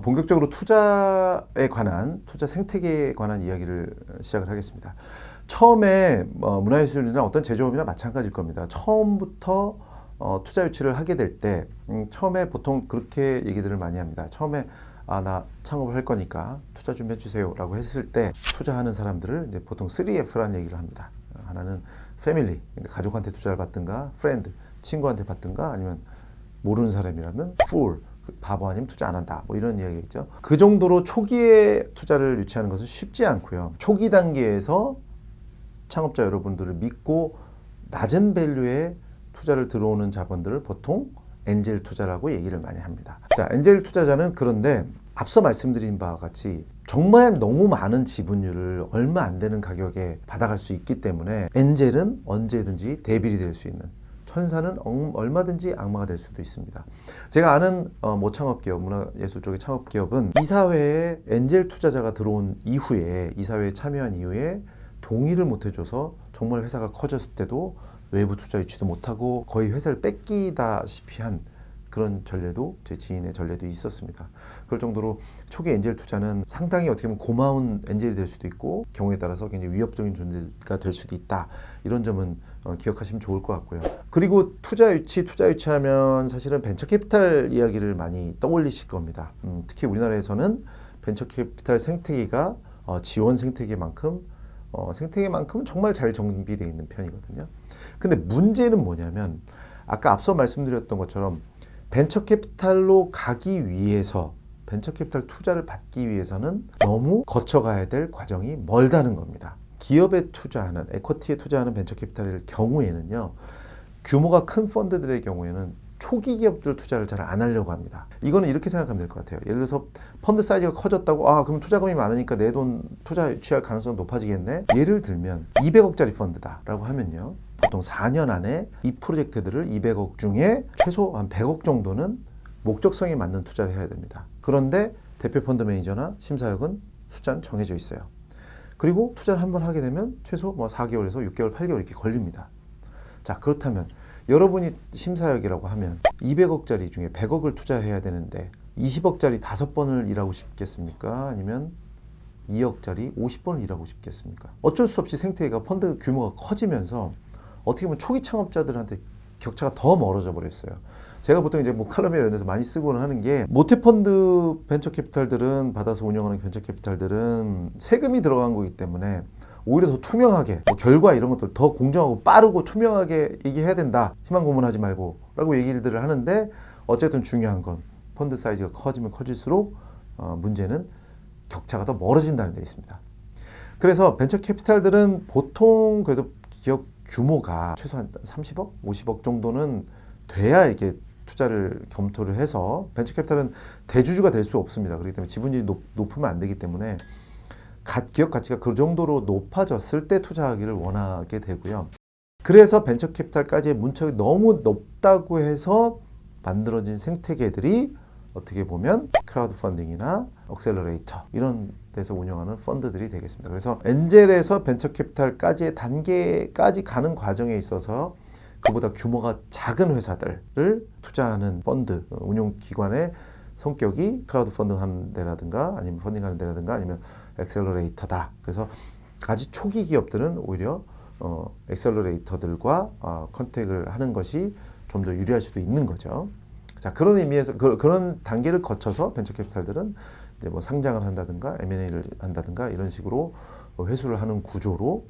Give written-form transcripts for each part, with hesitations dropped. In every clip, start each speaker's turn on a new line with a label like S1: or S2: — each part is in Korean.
S1: 본격적으로 투자에 관한, 투자 생태계에 관한 이야기를 시작을 하겠습니다. 처음에 문화예술이나 어떤 제조업이나 마찬가지일 겁니다. 처음부터 투자 유치를 하게 될 때 처음에 보통 그렇게 얘기들을 많이 합니다. 처음에 나 창업을 할 거니까 투자 좀 해주세요 라고 했을 때 투자하는 사람들을 이제 보통 3F라는 얘기를 합니다. 하나는 패밀리, 가족한테 투자를 받든가, 프렌드, 친구한테 받든가, 아니면 모르는 사람이라면 fool, 바보 아니면 투자 안 한다, 뭐 이런 이야기겠죠. 그 정도로 초기에 투자를 유치하는 것은 쉽지 않고요. 초기 단계에서 창업자 여러분들을 믿고 낮은 밸류에 투자를 들어오는 자본들을 보통 엔젤 투자라고 얘기를 많이 합니다. 자, 엔젤 투자자는 그런데 앞서 말씀드린 바와 같이 정말 너무 많은 지분율을 얼마 안 되는 가격에 받아갈 수 있기 때문에 엔젤은 언제든지 데빌이 될 수 있는, 천사는 얼마든지 악마가 될 수도 있습니다. 제가 아는 모창업기업, 문화예술 쪽의 창업기업은 이사회에 엔젤 투자자가 들어온 이후에, 이사회에 참여한 이후에 동의를 못 해줘서 정말 회사가 커졌을 때도 외부 투자 유치도 못하고 거의 회사를 뺏기다시피 한 그런 전례도, 제 지인의 전례도 있었습니다. 그럴 정도로 초기 엔젤 투자는 상당히 어떻게 보면 고마운 엔젤이 될 수도 있고 경우에 따라서 굉장히 위협적인 존재가 될 수도 있다. 이런 점은 기억하시면 좋을 것 같고요. 그리고 투자 유치하면 사실은 벤처 캐피탈 이야기를 많이 떠올리실 겁니다. 특히 우리나라에서는 벤처 캐피탈 생태계가 지원 생태계만큼은 정말 잘 정비되어 있는 편이거든요. 근데 문제는 뭐냐면 아까 앞서 말씀드렸던 것처럼 벤처 캐피탈로 가기 위해서, 벤처 캐피탈 투자를 받기 위해서는 너무 거쳐가야 될 과정이 멀다는 겁니다. 기업에 투자하는, 에쿼티에 투자하는 벤처 캐피탈의 경우에는요, 규모가 큰 펀드들의 경우에는 초기 기업들 투자를 잘 안 하려고 합니다. 이거는 이렇게 생각하면 될 것 같아요. 예를 들어서 펀드 사이즈가 커졌다고, 그럼 투자금이 많으니까 내 돈 투자 취할 가능성이 높아지겠네? 예를 들면 200억짜리 펀드다라고 하면요, 보통 4년 안에 이 프로젝트들을 200억 중에 최소 한 100억 정도는 목적성에 맞는 투자를 해야 됩니다. 그런데 대표 펀드 매니저나 심사역은 숫자는 정해져 있어요. 그리고 투자를 한번 하게 되면 최소 4개월에서 6개월, 8개월 이렇게 걸립니다. 자, 그렇다면 여러분이 심사역이라고 하면 200억짜리 중에 100억을 투자해야 되는데 20억짜리 5번을 일하고 싶겠습니까? 아니면 2억짜리 50번을 일하고 싶겠습니까? 어쩔 수 없이 생태계가, 펀드 규모가 커지면서 어떻게 보면 초기 창업자들한테 격차가 더 멀어져 버렸어요. 제가 보통 이제 칼럼이나 이런 데서 많이 쓰고는 하는 게, 모태펀드 벤처 캐피탈들은, 받아서 운영하는 벤처 캐피탈들은 세금이 들어간 거기 때문에 오히려 더 투명하게, 결과 이런 것들 더 공정하고 빠르고 투명하게 얘기해야 된다. 희망 고문하지 말고 라고 얘기를 하는데, 어쨌든 중요한 건 펀드 사이즈가 커지면 커질수록 문제는 격차가 더 멀어진다는 데 있습니다. 그래서 벤처 캐피탈들은 보통 그래도 기업 규모가 최소한 30억, 50억 정도는 돼야 이렇게 투자를 검토를 해서, 벤처 캐피탈은 대주주가 될 수 없습니다. 그렇기 때문에 지분율이 높으면 안 되기 때문에 기업 가치가 그 정도로 높아졌을 때 투자하기를 원하게 되고요. 그래서 벤처 캐피탈까지의 문턱이 너무 높다고 해서 만들어진 생태계들이 어떻게 보면 크라우드 펀딩이나 억셀러레이터, 이런 데서 운영하는 펀드들이 되겠습니다. 그래서 엔젤에서 벤처 캐피탈까지의 단계까지 가는 과정에 있어서 그보다 규모가 작은 회사들을 투자하는 펀드, 운용기관의 성격이 크라우드 펀딩하는 데라든가, 아니면 펀딩하는 데라든가, 아니면 엑셀러레이터다. 그래서 아주 초기 기업들은 오히려 엑셀러레이터들과 컨택을 하는 것이 좀 더 유리할 수도 있는 거죠. 자, 그런 의미에서 그런 단계를 거쳐서 벤처 캐피탈들은 이제 상장을 한다든가 M&A를 한다든가 이런 식으로 회수를 하는 구조로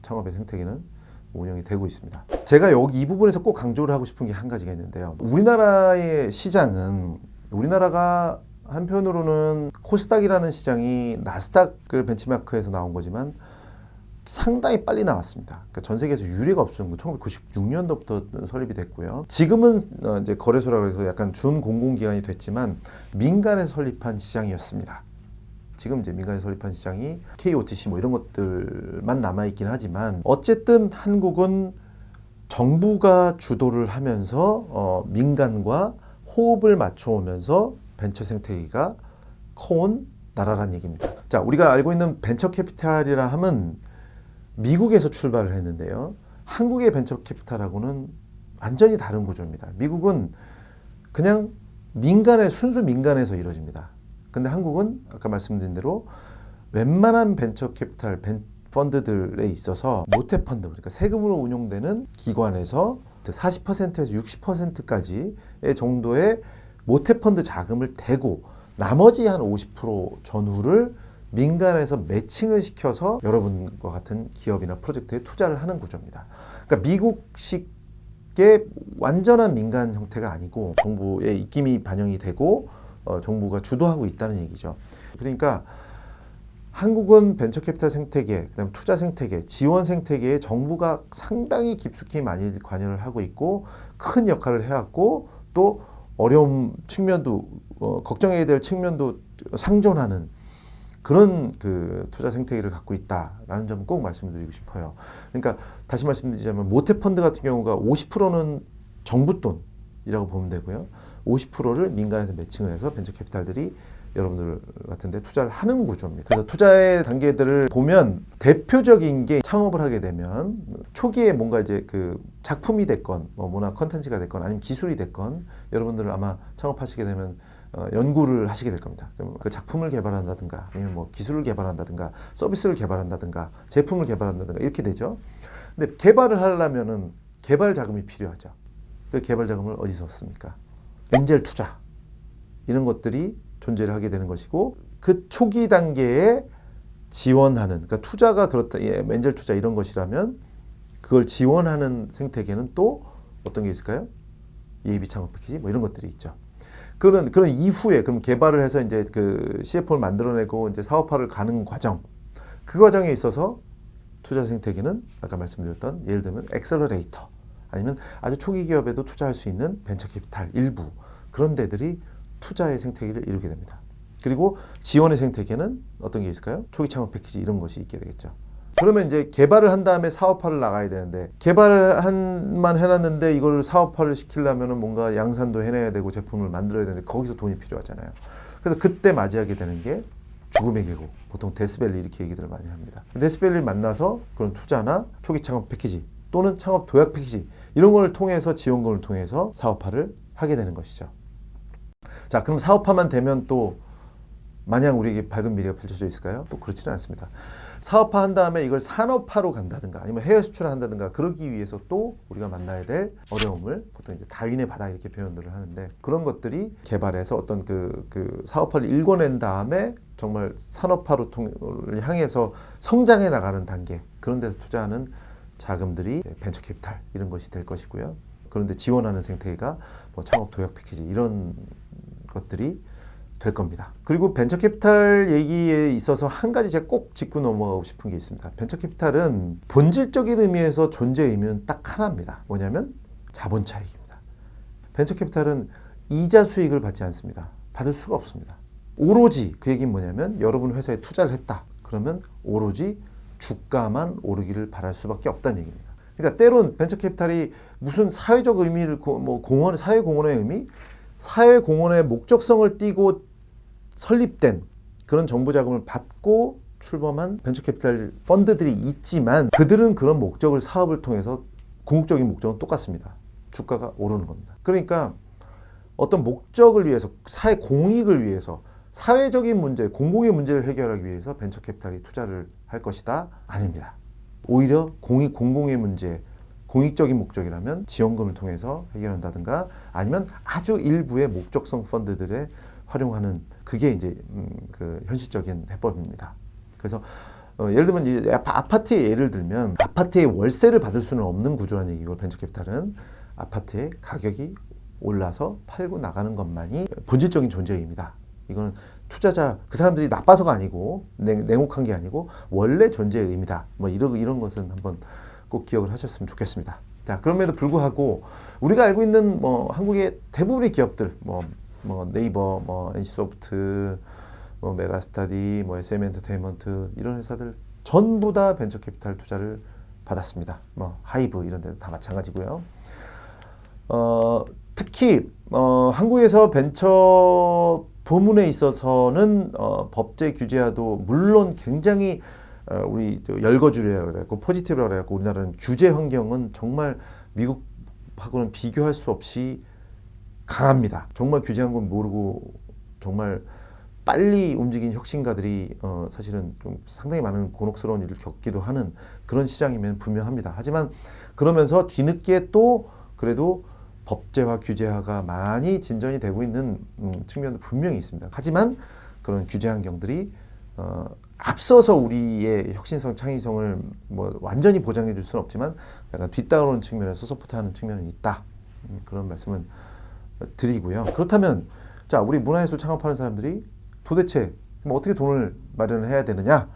S1: 창업의 생태계는 운영이 되고 있습니다. 제가 여기 이 부분에서 꼭 강조를 하고 싶은 게 한 가지가 있는데요. 우리나라의 시장은, 우리나라가 한편으로는 코스닥이라는 시장이 나스닥을 벤치마크에서 나온 거지만 상당히 빨리 나왔습니다. 그러니까 전 세계에서 유례가 없었던 거, 1996년도부터 설립이 됐고요. 지금은 이제 거래소라고 해서 약간 준공공기관이 됐지만 민간에서 설립한 시장이었습니다. 지금 이제 민간에서 설립한 시장이 KOTC 이런 것들만 남아있긴 하지만, 어쨌든 한국은 정부가 주도를 하면서 민간과 호흡을 맞춰오면서 벤처 생태계가 커온 나라란 얘기입니다. 자, 우리가 알고 있는 벤처 캐피탈이라 하면 미국에서 출발을 했는데요. 한국의 벤처 캐피탈하고는 완전히 다른 구조입니다. 미국은 그냥 순수 민간에서 이루어집니다. 근데 한국은 아까 말씀드린 대로 웬만한 벤처 캐피탈 펀드들에 있어서 모태 펀드, 그러니까 세금으로 운용되는 기관에서 40%에서 60%까지의 정도의 모태 펀드 자금을 대고 나머지 한 50% 전후를 민간에서 매칭을 시켜서 여러분과 같은 기업이나 프로젝트에 투자를 하는 구조입니다. 그러니까 미국식의 완전한 민간 형태가 아니고 정부의 입김이 반영이 되고 정부가 주도하고 있다는 얘기죠. 그러니까 한국은 벤처캐피탈 생태계, 그다음 투자 생태계, 지원 생태계에 정부가 상당히 깊숙이 많이 관여를 하고 있고 큰 역할을 해왔고 또 어려움 측면도 걱정해야 될 측면도 상존하는 그런 그 투자 생태계를 갖고 있다라는 점을 꼭 말씀드리고 싶어요. 그러니까 다시 말씀드리자면 모태 펀드 같은 경우가 50%는 정부 돈이라고 보면 되고요. 50%를 민간에서 매칭을 해서 벤처캐피탈들이 여러분들 같은데 투자를 하는 구조입니다. 그래서 투자의 단계들을 보면 대표적인 게 창업을 하게 되면 초기에 뭔가 이제 그 작품이 됐건 뭐 문화 컨텐츠가 됐건 아니면 기술이 됐건 여러분들은 아마 창업하시게 되면 연구를 하시게 될 겁니다. 그럼 그 작품을 개발한다든가 아니면 뭐 기술을 개발한다든가 서비스를 개발한다든가 제품을 개발한다든가 이렇게 되죠. 근데 개발을 하려면은 개발 자금이 필요하죠. 그 개발 자금을 어디서 얻습니까? 엔젤 투자 이런 것들이 존재를 하게 되는 것이고 그 초기 단계에 지원하는 그러니까 투자가 그렇다 엔젤 투자 이런 것이라면 그걸 지원하는 생태계는 또 어떤 게 있을까요? 예비 창업 패키지 뭐 이런 것들이 있죠. 그런 이후에 그럼 개발을 해서 이제 그 CFO를 만들어내고 이제 사업화를 가는 과정 그 과정에 있어서 투자 생태계는 아까 말씀드렸던 예를 들면 엑셀러레이터 아니면 아주 초기 기업에도 투자할 수 있는 벤처 캐피탈 일부 그런 데들이 투자의 생태계를 이루게 됩니다. 그리고 지원의 생태계는 어떤 게 있을까요? 초기 창업 패키지 이런 것이 있게 되겠죠. 그러면 이제 개발을 한 다음에 사업화를 나가야 되는데 개발만 해놨는데 이걸 사업화를 시키려면 뭔가 양산도 해내야 되고 제품을 만들어야 되는데 거기서 돈이 필요하잖아요. 그래서 그때 맞이하게 되는 게 죽음의 계곡, 보통 데스밸리 이렇게 얘기들을 많이 합니다. 데스밸리를 만나서 그런 투자나 초기 창업 패키지 또는 창업 도약 패키지 이런 걸 통해서 지원금을 통해서 사업화를 하게 되는 것이죠. 자, 그럼 사업화만 되면 또 마냥 우리에게 밝은 미래가 펼쳐져 있을까요? 또 그렇지는 않습니다. 사업화 한 다음에 이걸 산업화로 간다든가 아니면 해외 수출을 한다든가 그러기 위해서 또 우리가 만나야 될 어려움을 보통 이제 다윈의 바다 이렇게 표현들을 하는데 그런 것들이 개발해서 어떤 그 사업화를 일궈낸 다음에 정말 산업화로 향해서 성장해 나가는 단계 그런 데서 투자하는 자금들이 벤처 캐피탈 이런 것이 될 것이고요. 그런데 지원하는 생태계가 뭐 창업 도약 패키지 이런 것들이 될 겁니다. 그리고 벤처 캐피탈 얘기에 있어서 한 가지 제가 꼭 짚고 넘어가고 싶은 게 있습니다. 벤처 캐피탈은 본질적인 의미에서 존재의 의미는 딱 하나입니다. 뭐냐면 자본 차익입니다. 벤처 캐피탈은 이자 수익을 받지 않습니다. 받을 수가 없습니다. 오로지 그 얘기는 뭐냐면 여러분 회사에 투자를 했다. 그러면 오로지 주가만 오르기를 바랄 수밖에 없다는 얘기입니다. 그러니까 때론 벤처 캐피탈이 무슨 사회적 의미를 뭐 공헌, 사회 공헌의 의미, 사회 공헌의 목적성을 띠고 설립된 그런 정부 자금을 받고 출범한 벤처 캐피탈 펀드들이 있지만 그들은 그런 목적을 사업을 통해서 궁극적인 목적은 똑같습니다. 주가가 오르는 겁니다. 그러니까 어떤 목적을 위해서 사회 공익을 위해서 사회적인 문제, 공공의 문제를 해결하기 위해서 벤처 캐피탈이 투자를 할 것이다? 아닙니다. 오히려 공공의 문제, 공익적인 목적이라면 지원금을 통해서 해결한다든가 아니면 아주 일부의 목적성 펀드들에 활용하는 그게 이제 그 현실적인 해법입니다. 그래서 예를 들면 이제 아파트의 예를 들면 아파트의 월세를 받을 수는 없는 구조라는 얘기고 벤처 캐피탈은 아파트의 가격이 올라서 팔고 나가는 것만이 본질적인 존재입니다. 이거는 투자자 그 사람들이 나빠서가 아니고 냉혹한 게 아니고 원래 존재의 의미다. 뭐 이런 것은 한번 꼭 기억을 하셨으면 좋겠습니다. 자, 그럼에도 불구하고 우리가 알고 있는 뭐 한국의 대부분의 기업들 뭐 네이버, 뭐 NC소프트, 뭐 메가스타디, 뭐 SM엔터테인먼트 이런 회사들 전부 다 벤처 캐피탈 투자를 받았습니다. 뭐 하이브 이런 데도 다 마찬가지고요. 특히 한국에서 벤처 부문에 있어서는 법제 규제와도 물론 굉장히 우리 열거주의라고 그랬고 포지티브라고 그랬고 우리나라는 규제 환경은 정말 미국하고는 비교할 수 없이 강합니다. 정말 규제한 건 모르고 정말 빨리 움직인 혁신가들이 사실은 좀 상당히 많은 곤혹스러운 일을 겪기도 하는 그런 시장이면 분명합니다. 하지만 그러면서 뒤늦게 또 그래도 법제화, 규제화가 많이 진전이 되고 있는 측면도 분명히 있습니다. 하지만 그런 규제 환경들이 앞서서 우리의 혁신성, 창의성을 뭐 완전히 보장해 줄 수는 없지만 약간 뒤따라오는 측면에서 서포트하는 측면은 있다. 그런 말씀은 드리고요. 그렇다면 자, 우리 문화예술 창업하는 사람들이 도대체 뭐 어떻게 돈을 마련을 해야 되느냐?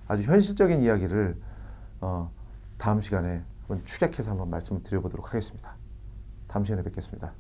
S1: 아주 현실적인 이야기를 다음 시간에 한번 축약해서 한번 말씀을 드려보도록 하겠습니다. 다음 시간에 뵙겠습니다.